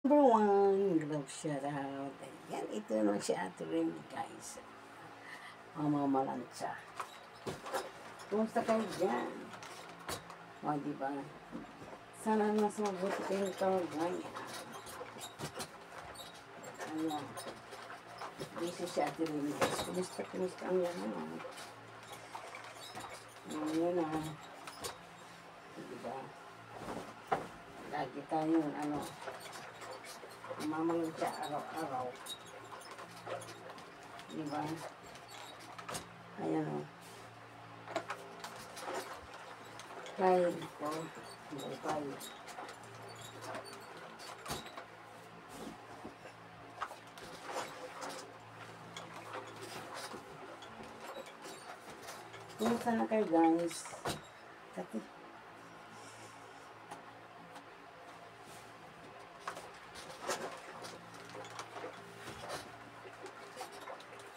Number one, love shout out. Ayan, ito naman si Ate Remy, guys. Mamamalansya. Kumusta kayo dyan? O, diba? Sana mas mabuti kayong kalagayan. Ayan. Busy si Ate Remy, guys. Kumusta ang lahat? Ayan na. Diba? Lagi tayong, mamalansya araw-araw. Diba? Ayan o. Bye po. Bye-bye. Kumusta na kayo, guys? Kati.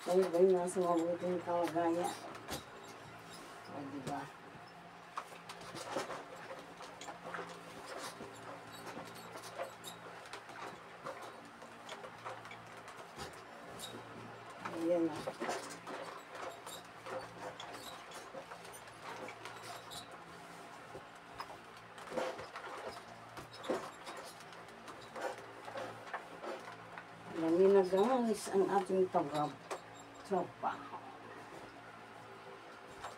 Kayo ba yung nasa mabuting kalagayan? O, diba? Ayan o. Alam niyo na, guys, ang ating trabaho.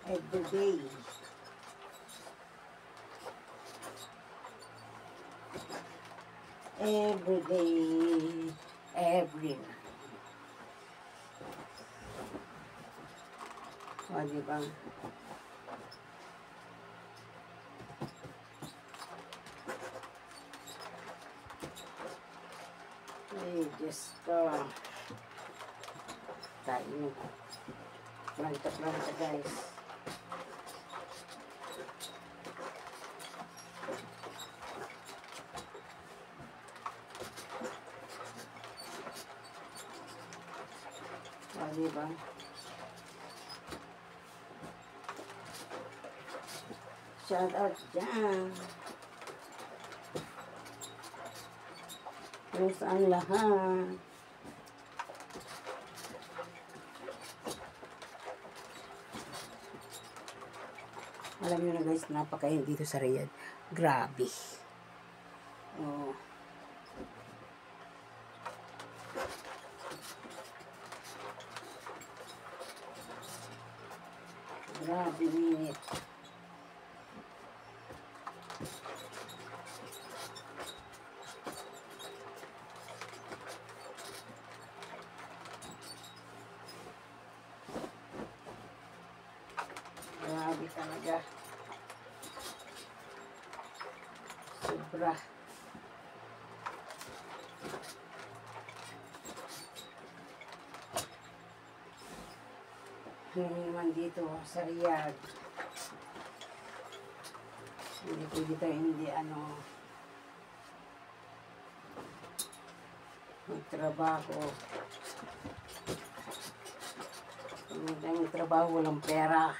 Every day. Every day. Every night. O, diba? Ay, Diyos ko. Tayo. Planta, guys. O, diba? Shout out dyan. Kumusta ang lahat? Alam nyo na, guys, napakainit dito sa Riyadh. Grabe. Oh. Grabe init. Grabe talaga. Sobra. Hindi naman dito sa Riyadh. Hindi pwede tayo magtrabaho. Hindi tayo magtrabaho, walang pera.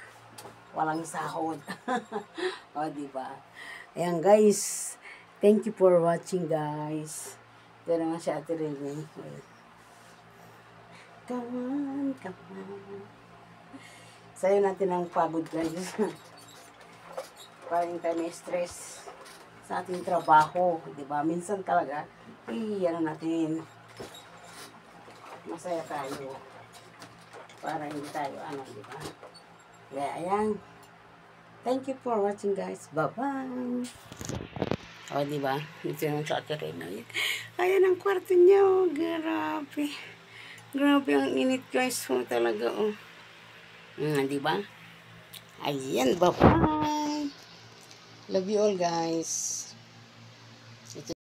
Walang sahod. O, diba? Ayan, guys. Thank you for watching, guys. Ito naman si Ate Remy. Come on, come on. Sayo natin ang pagod, guys. Parang tayo may stress sa ating trabaho. Diba? Minsan talaga, natin. Masaya tayo. Para hindi tayo, diba? Kaya, ayan. Thank you for watching, guys. Bye-bye. O, diba? Ito yung sa Ate Remy. Ayan ang kwarto niya, oh. Grabe. Grabe ang init, guys. Oh, talaga, oh. Diba? Ayan, bye-bye. Love you all, guys.